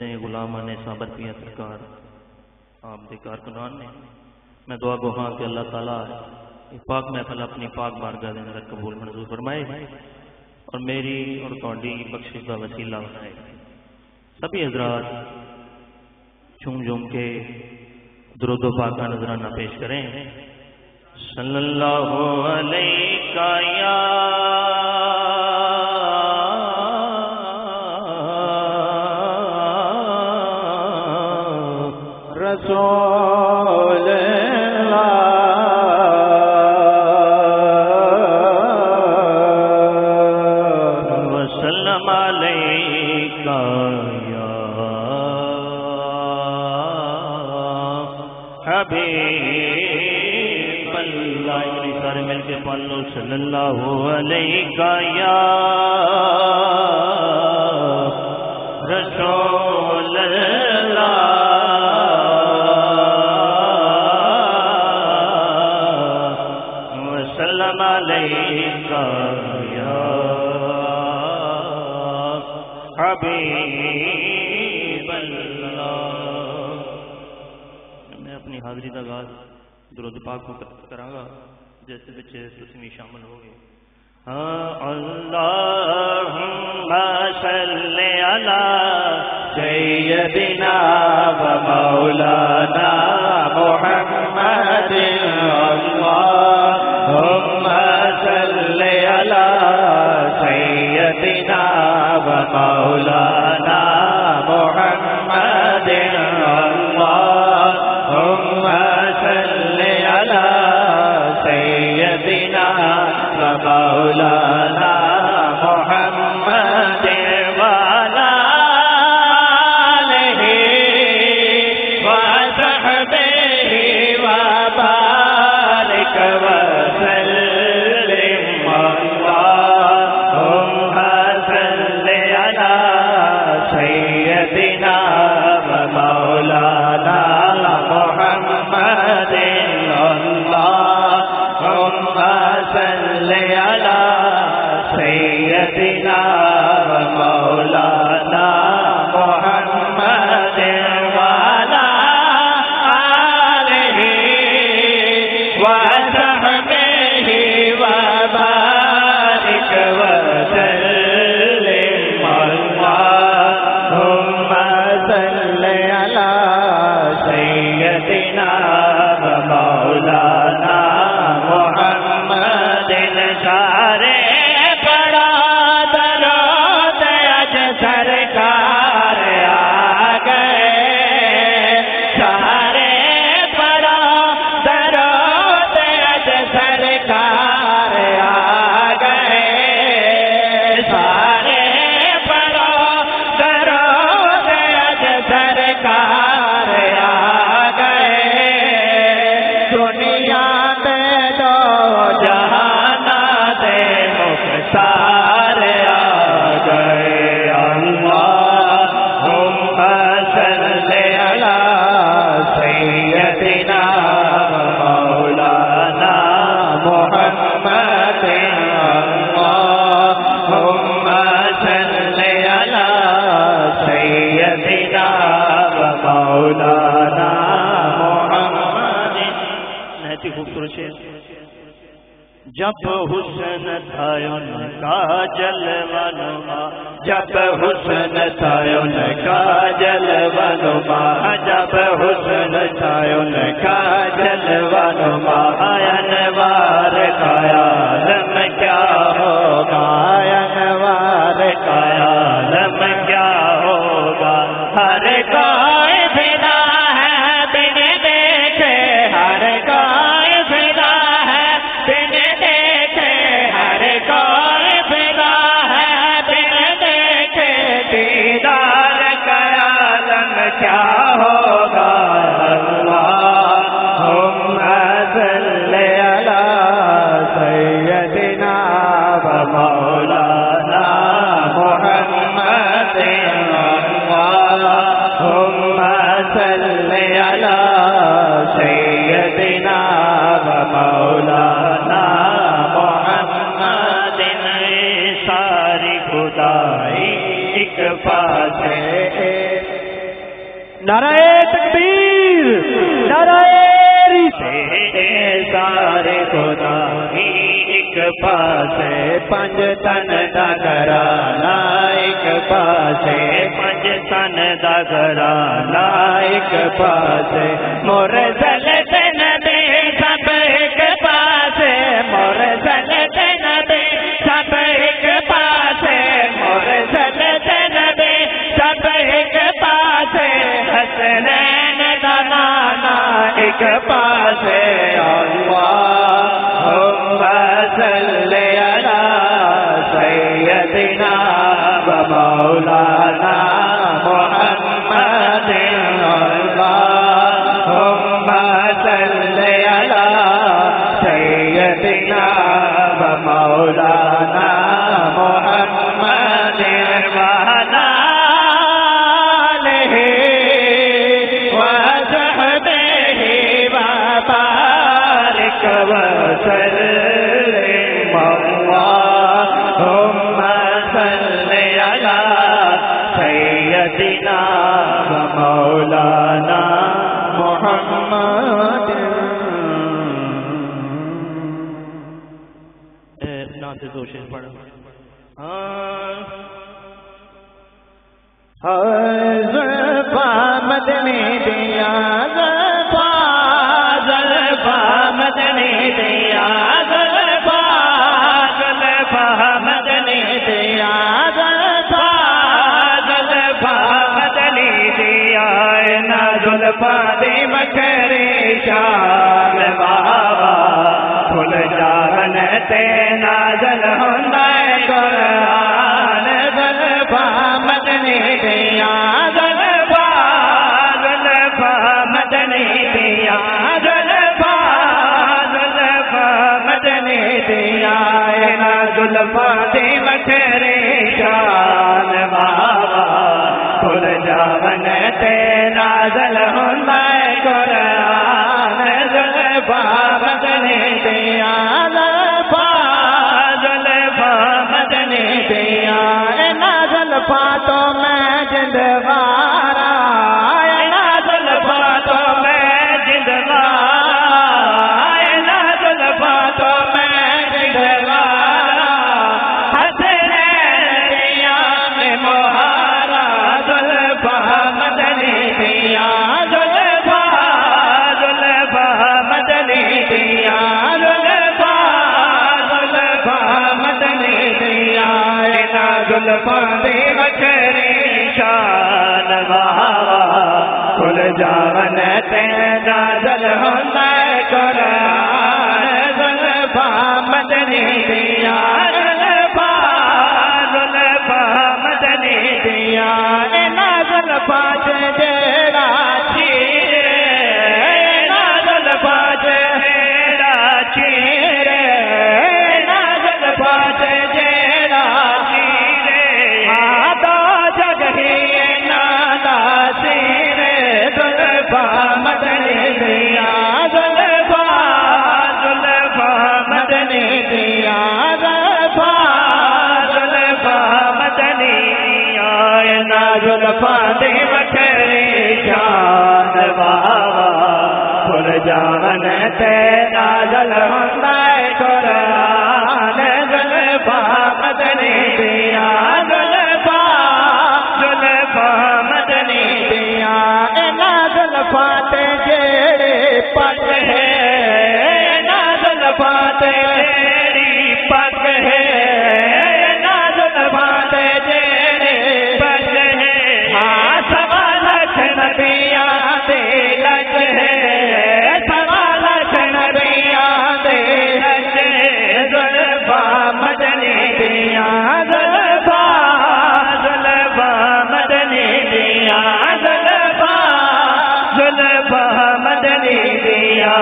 غلامان نے صابر پیا سرکار آپ دے کارکنان نے میں دعا گو ہاں کہ اللہ تعالیٰ یہ پاک محفل اپنی پاک بارگاہ دے اندر قبول منظور فرمائے اور میری اور تہاڈی بخشش کا وسیلہ بنائے۔ سبھی حضرات جھوم جھوم کے درود و پاک کا نذرانہ پیش کریں۔ صلی اللہ علیہ یا رسول اللہ وسلم علیکہ یا حبیب اللہ۔ سارے مل کے پڑھ لو صلی اللہ علیہ یا رسول اللہ وسلم علیکہ یا حبیب اللہ۔ میں اپنی حاضری کا آغاز درود پاک کو کراں گا جیسے بچے تسمی شامل ہو گئے۔ اللہم صلی علی سیدنا و مولانا محمد اللہم صلی علی سیدنا و مولانا محمد اللہم صلی علی سیدنا و مولانا محمد وعلی آلہ وصحبہ وبارک وسلم اللہم صلی علی سیدنا و مولانا محمد اللہم صلی علی سیدنا و مولانا محمد وعلی آلہ وصحبہ وبارک وسلم اللہم صلی علی سیدنا و مولانا محمد سارے بڑا درود اج سرکار آ گئے، سارے بڑا درود اج سرکار آ گئے، سارے بڑا درود اج سرکار آ گئے، دنیا دے دو جہانا دے مختار آ گئے۔ اللہم صلی علی سیدنا و مولانا محمد اللہم صلی علی سیدنا و مولانا محمد۔ نہایت ہی خوبصورت شعر۔ جب حسن تھا ان کا جلوہ نما، جب حسن تھا ان کا جلوہ نما، جب حسن تھا ان کا جلوہ نما، انوار کا عالم کیا ہوگا، انوار کا عالم کیا ہوگا، ہر کوئی فدا ہے بن دیکھے، ہر کوئی فدا ہے بن دیکھے، ہر کوئی فدا ہے بن دیکھے، دیدار کا عالم کیا ہوگا۔ اللہم صلی علی سیدنا و مولانا محمد اللہم صلی علی سیدنا و مولانا محمد۔ ساری خدائی ایک پاس نعرہ تکبیر، نعرہ سارے خدا ایک پاسے پنج تن دا گھرانہ، ایک پاسے پنج تن دا گھرانہ، ایک پاسے مرسل تے نبی سب ایک پاسے، مرسل تے نبی سب ایک پاسے، مرسل تے نبی سب ایک پاسے، حسنین دا نانا ایک پاسے، اللہم صلی علی سیدنا و مولانا محمد، اللہم صلی علی سیدنا و مولانا محمد وعلی آلہ وصحبہ وبارک وسلم، اللہم صلی علی سیدنا و مولانا محمد۔ نعت دو شعر پڑھا۔ زلفا مدنی دیا، زلفا زلفا مدنی دیا، زلفا زلفا مدنی دیا، زلفا زلفا مدنی دیا، نا زلفا دی مکری شان بابا، کھل جان تے نازل ہوندا قرآن، زلفا مدنی دیا، زلفا زلفا مدنی دیا، زلفا زلفا مدنی دیا، نا زلفا دی مکری شان بابا، کھل جان تے نازل ہوندا قرآن، زلفا مدنی دیا، زلفا زلفا مدنی دیا، نا زلفا تو میں جندوارا، نا زلفا تو میں جندوارا، نا زلفا تو میں جندوارا، حسنین دیا میں مہارا، زلفا مدنی دیا، زلفا زلفا مدنی دیا، زلفا زلفا مدنی دیا، نا زلفا دی مکری شان بابا، کھل جان تے نازل ہوندا قرآن، زلفا مدنی دیا، زلفا زلفا مدنی دیا، نا زلفا جیڑا چیرے، نا زلفا جیڑا چیرے، نا زلفا جیڑا چیرے، آدھا جگ ہی نادا سیرے، زلفا مدنی دیا، زلفا زلفا مدنی دیا، زلفا زلفا مدنی دیا، نا زلفا دی مکری شان بابا، کھل جان تے نازل ہوندا قرآن، زلفا مدنی دیا، زلفا زلفا مدنی دیا، نا زلفا تے جیڑے پگ ہے، نا زلفا تے جیڑی پگ ہے، نا زلفا تے جیڑے پگ ہے، ہاں سوا لکھ نبیاں دے لج ہے، سوا لکھ نبیاں دے لج ہے، زلفا مدنی دیا، زلفا زلفا مدنی دیا، زلفا زلفا مدنی دیا،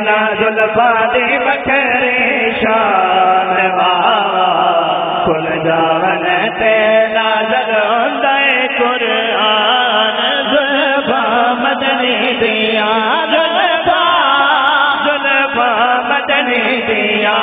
نا زلفا دی مکری شان بابا، کھل جان تے نازل ہوندا قرآن، زلفا مدنی دیا، زلفا زلفا مدنی دیا،